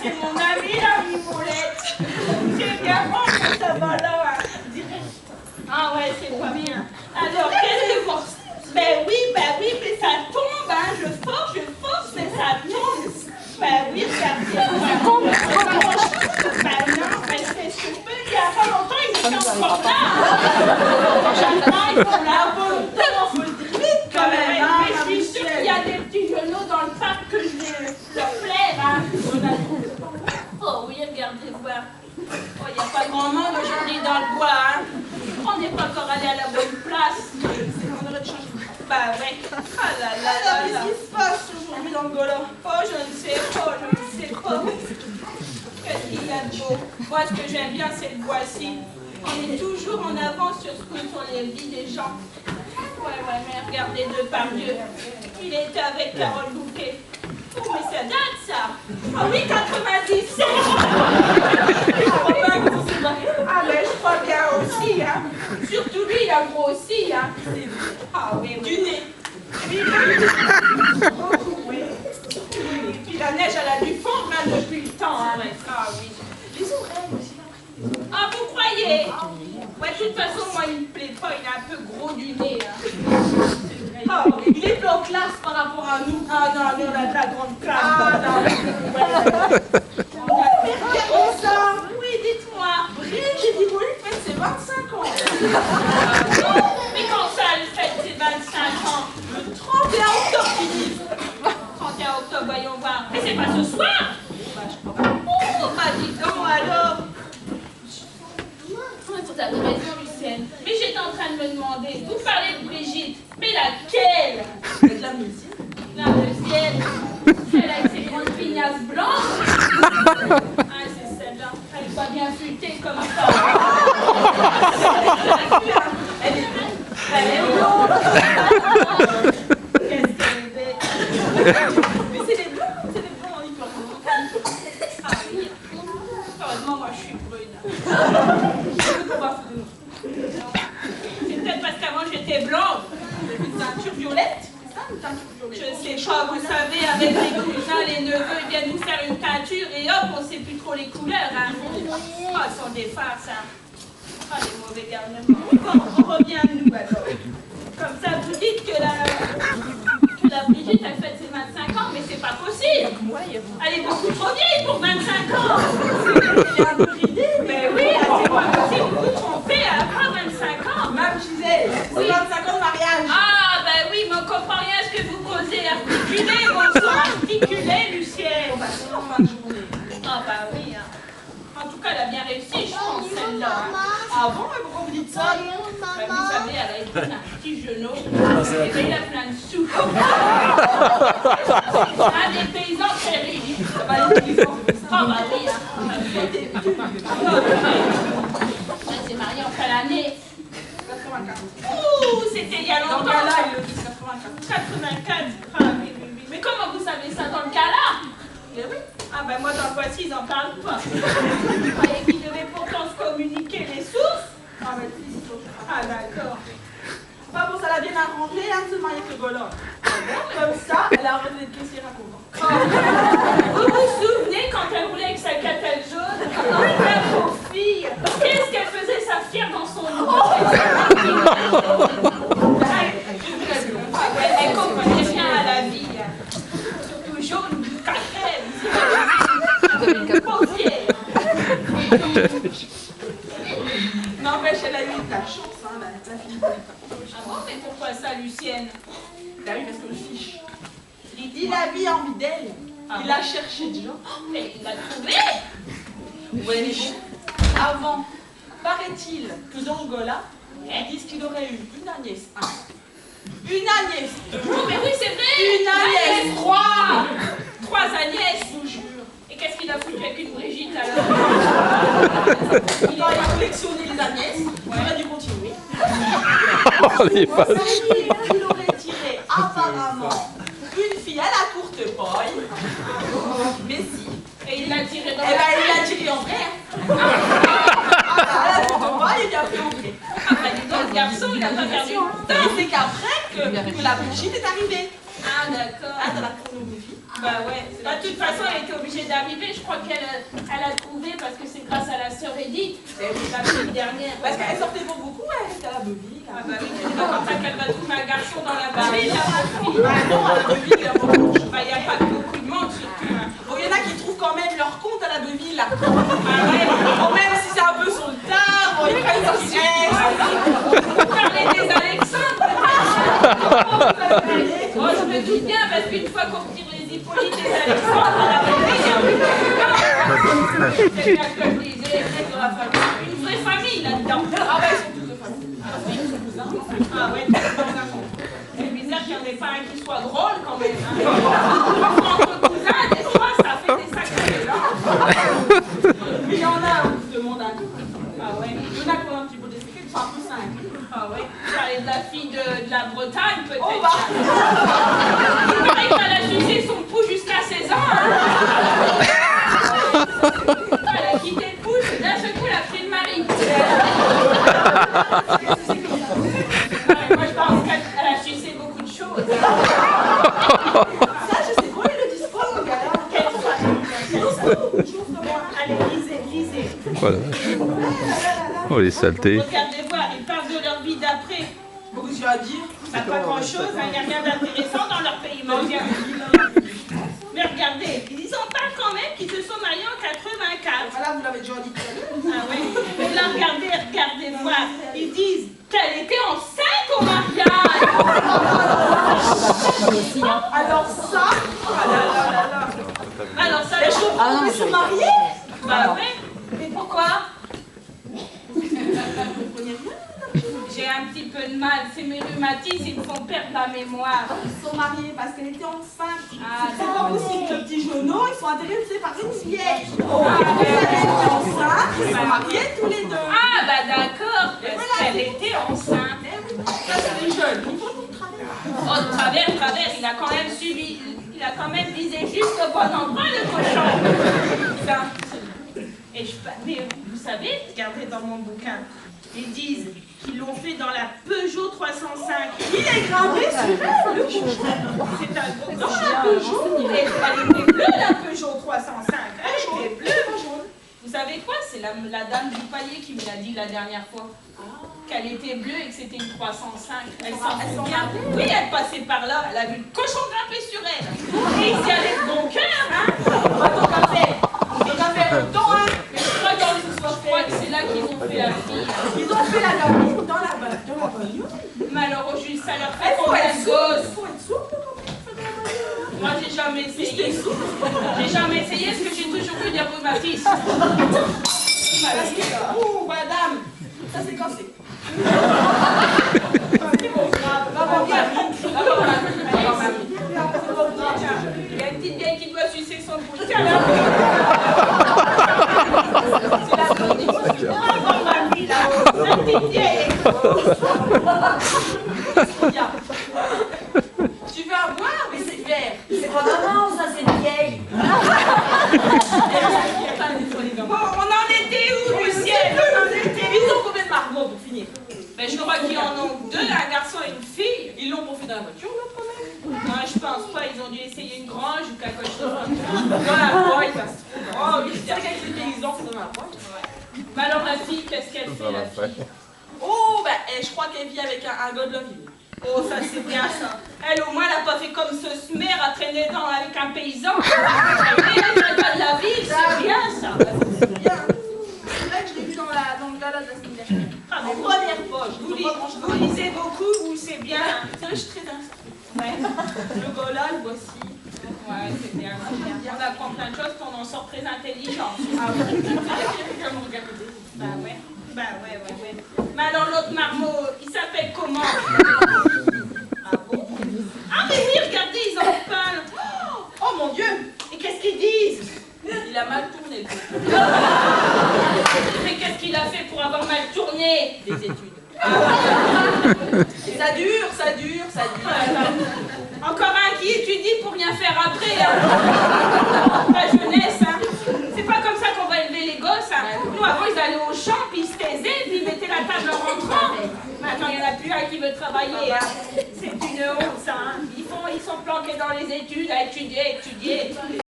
c'est mon ami, la Mimolette. C'est bien bon que ça va là, hein. Ah ouais, c'est pas bien. Alors, qu'est-ce que vous... Ben oui, mais ça tombe, hein. Je force, mais ça tombe. Ben oui, regardez. Ben non, ben c'est super. Il y a pas longtemps, il était encore là. Maintenant, ils sont là volontairement, faut le dire vite quand même. Mais je suis sûre qu'il y a des petits genoux dans le parc que je vais leur plaire, hein. Oh oui, regardez voir. Oh, il n'y a pas grand monde aujourd'hui dans le bois, hein. On n'est pas encore allé à la bonne place. On aurait changé. Bah ouais. Ah là là là là. Qu'est-ce qui se passe aujourd'hui dans le Gola? Oh, je ne sais pas. Qu'est-ce qu'il y a de beau? Moi, ce que j'aime bien, c'est le bois-ci. On est toujours en avance sur ce que sont les vies des gens. Ouais, mais regardez Depardieu. Il était avec Carole Bouquet. Oh, mais ça date, ça. Ah oui, 97. Ah, mais je crois bien aussi, hein. Surtout lui, il a grossi, hein. Ah oui, du nez. Oui. Et puis la neige, elle a dû fondre là depuis le temps, hein. Ah oui. Les oreilles aussi. Ah, vous croyez? Ouais, de toute façon, moi, il me plaît pas. Il est un peu gros du nez, hein. Ah, il est plus en classe par rapport à nous. Ah non, nous, on a de la grande classe. Ah non. Mais regardez ça. Oui, dites-moi. Brigitte, j'ai dit, vous lui faites ses 25 ans. Mais quand ça, elle fête ses 25 ans? Le 31 octobre, ils disent. 31 octobre, voyons voir. Mais c'est pas ce soir? Bah, je crois pas. Oh, bah, dis donc, alors. Vous avez raison, Lucienne. Mais j'étais en train de me demander, vous parlez de Brigitte, mais laquelle? Avec la musique. La deuxième. Celle avec ses grandes pignasses blanches. Ah, c'est celle-là. Elle n'est pas bien futée comme ça. Elle est blonde. Qu'est-ce qu'elle est bête. Mais c'est les blonds, on y peut rien. Ah oui. Heureusement, moi, je suis brune. C'est peut-être parce qu'avant j'étais blonde. Une teinture violette. C'est ça, une teinture violette? Je sais pas, vous savez, avec les cousins, les neveux, ils viennent nous faire une teinture et hop, on sait plus trop les couleurs, hein. Ah, ce sont des farces, hein. Ah, les mauvais garnements. Bon, on revient à nous alors. Comme ça, vous dites que la Brigitte, elle fête ses 25 ans, mais c'est pas possible. Elle est beaucoup trop vieille pour 25 ans. Elle est un peu ridée. Mais oui, c'est pas possible. Vous vous trompez, elle n'a pas 25 ans. Même, je disais, c'est 25 ans de mariage. Ah, ben oui, mais on comprend rien ce que vous causez. Articulez, bon sang, articulez, Lucienne. Bon, bah, c'est en fin de journée. Ah, bah oui, hein. En tout cas, elle a bien réussi, je pense, celle-là. Ah bon, mais pourquoi vous dites ça? Ben, vous savez, elle a été un petit genou. Et bien, il a plein de sous. Un des paysans très riches. Ah bah oui, hein. Elle s'est mariée en quelle année? 84. Ouh, c'était il y a longtemps. Dans le cas-là, il le dit 84. 84. Ah oui. Mais comment vous savez ça dans le cas-là? Eh oui. Ah ben moi dans le voici, ils n'en parlent pas. Vous croyez qu'ils devaient pourtant se communiquer les sources? Ah ben si, ah d'accord. Pas bon, ça l'a bien arrangé, hein, de se marier avec le Golan. Comme ça, elle a arrêté de caissière à content. Vous vous souvenez quand elle roulait avec sa catelle jaune? La pauvre fille, qu'est-ce qu'elle faisait sa fière dans son dos? Elle comprenait rien à la vie. Surtout jaune, n'empêche, elle a eu de la chance, hein, la fille. Ah bon, mais pourquoi ça, Lucienne? Bah oui, parce que le fiche. Il a mis envie d'elle. Il l'a cherché déjà. Mais il l'a trouvé. Ouais, mais bon. Avant, paraît-il que dans le Gola, ils disent qu'il aurait eu une Agnès 1. Une Agnès 2. Oh, mais oui, c'est vrai. Une Agnès 3. 3 Agnès, je vous jure. Et qu'est-ce qu'il a foutu avec une Brigitte alors? Il a collectionné les Agnès, il aurait dû continuer. Oh, les vaches. Il aurait tiré apparemment une fille à la courte paille. Mais si. Et il l'a tiré dans la... Eh ben, il l'a tiré en vrai. À la courte paille, il a pris en vrai. Ah ben, dis donc, ce garçon, il n'a pas perdu le temps. C'est qu'après que la Brigitte est arrivée. Ah d'accord. Ah, dans la chronologie. Bah ouais. Bah, de toute façon, elle était obligée d'arriver. Je crois qu'elle a trouvé parce que c'est grâce à la sœur Edith. La semaine dernière. Parce qu'elle sortait pour beaucoup, elle était à la bebille. Ah bah oui, c'est pas comme ça qu'elle va trouver un garçon dans la bebille, là, mon Bah non, à la bebille, il y a beaucoup. Bah, il n'y a pas beaucoup de monde, surtout. Hein. Bon, il y en a qui trouvent quand même leur compte à la bebille, là. Ah ouais. Bon, même si c'est un peu sur le tard, bon, ils prennent leur siège. Vous parlez des Alexandres, oh, je me doute bien, parce qu'une fois qu'on retire les Hippolytes des Alexandres, à la bebille, il y a plus de c'est bien que je disais, c'est de la famille. Une vraie famille, là-dedans. Ah bah, ils sont tous de famille. Ah ouais, c'est bizarre qu'il n'y en ait pas un qui soit drôle quand même. Hein. Entre cousins, des fois, ça fait des sacrés mélanges. Mais il y en a, on se demande un peu. Ah ouais. Il y en a qui ont un petit peu des secrets, qui sont un peu simples. Ah ouais. Vous parlez de la fille de la Bretagne, peut-être. Oh bah. Il paraît qu'elle a sucé son pouls jusqu'à 16 ans. Hein. Elle a quitté le pouls, d'un seul coup, elle a pris le mari. Ouais, moi, je pense qu'elle a sucé beaucoup de choses. Ça, je sais pas, ils le disent pas, mon gars. Qu'elle soit. Allez, lisez. Voilà. Oh, les saletés. Regardez voir, ils parlent de leur vie d'après. Beaucoup de choses à dire. Ça pas grand-chose, il n'y a rien d'intéressant dans leur pays mondial. Mais regardez, ils en parlent quand même qu'ils se sont mariés en 84. Voilà, vous l'avez déjà dit tout à l'heure. Ah ouais. Mais là, regardez voir. Ils disent qu'elle était enceinte au mariage. Alors ça, ah là là là là. Alors ça, Mais je comprends, mais se marier. bah ouais. Mais pourquoi? J'ai un petit peu de mal. C'est mes rhumatismes, ils me font perdre la mémoire. Ils se sont mariés parce qu'elle était enceinte. Ah, C'est pas possible que le petit Jono, ils sont intéressés par une vieille. Ah, Elle était enceinte, ils sont mariés tous les deux. Ah, bah d'accord, parce qu'elle était enceinte. Ça, c'est les jeunes. Ils font tout le travail. Oh, de travers, il a quand même suivi, il a quand même visé juste au bon endroit, le cochon. Ça. Et mais vous savez, regardez dans mon bouquin, ils disent qu'ils l'ont fait dans la Peugeot 305. Il est gravé sur le cochon. C'est un beau Dans cochon. la Peugeot. Elle était bleue, la Peugeot 305. Elle était bleue. Vous savez quoi? C'est la dame du palier qui me l'a dit la dernière fois. Qu'elle était bleue et que c'était une 305. Elle s'en souvient. Oui, elle passait par là. Elle a vu le cochon grimper sur elle. Et il s'y allait de bon cœur, hein. Attends, on a fait longtemps, hein. Mais je crois que c'est là qu'ils ont fait la fille. Ils ont fait la gamine dans la bagnole. Mais alors, au juste, ça leur fait Il faut combien être de souple. gosses? Il faut être souple quand on fait de la bagnole. Moi, j'ai jamais essayé. J'ai jamais essayé parce que j'ai toujours eu des rhumatismes. Parce que, oh, madame, ça c'est cassé. Maman, bien. Il y a une petite vieille qui doit sucer son pouce. Tiens, là. C'est la bonne. Bravo, mamie, là-haut. La petite vieille. Tu veux en boire? Mais c'est vert. C'est pas maman, ça c'est une vieille. Bon, on en était où, Lucienne? On en était où? Ils ont combien de marmots pour finir? Ben, je crois qu'ils en ont deux, un garçon et une fille. Ils l'ont bouffé dans la voiture, là, quand même. Non, je pense pas. Ils ont dû essayer une grange ou quelque chose comme ça. Dans la boîte, ça se trouve. Oh oui, C'est vrai qu'avec les paysans, c'est dans la boîte. Mais alors, la fille, qu'est-ce qu'elle fait, la fille? Oh, bah, je crois qu'elle vit avec un gars de la ville. Oh, ça c'est bien ça. Elle au moins elle n'a pas fait comme ce smer à traîner avec un paysan. Elle est pas de la ville, c'est bien ça. C'est bien. C'est vrai que je l'ai vu dans le gala de la semaine dernière. Ah, En première poche. vous lisez beaucoup, vous c'est bien. C'est vrai, je suis très instruite. Ouais. Le gars là, le voici. Ouais, c'est bien. On apprend plein de choses, qu'on en sort très intelligent. Ah oui, quelqu'un me regarder. Bah ouais. Mais alors l'autre marmot, il s'appelle comment? Ah bon? Ah mais oui, regardez, ils en parlent. Oh mon Dieu! Et qu'est-ce qu'ils disent? Il a mal tourné. Mais qu'est-ce qu'il a fait pour avoir mal tourné? Des études. Et ça dure. Encore un qui étudie pour rien faire après. Hein. La jeunesse, hein. C'est pas comme ça qu'on va élever les gosses. Hein. Nous, avant, ils allaient au champ, puis ils se taisaient, puis ils mettaient la table en rentrant. Maintenant, il n'y en a plus un qui veut travailler. Hein. C'est une honte, ça. Hein. Ils font ils sont planqués dans les études, à étudier.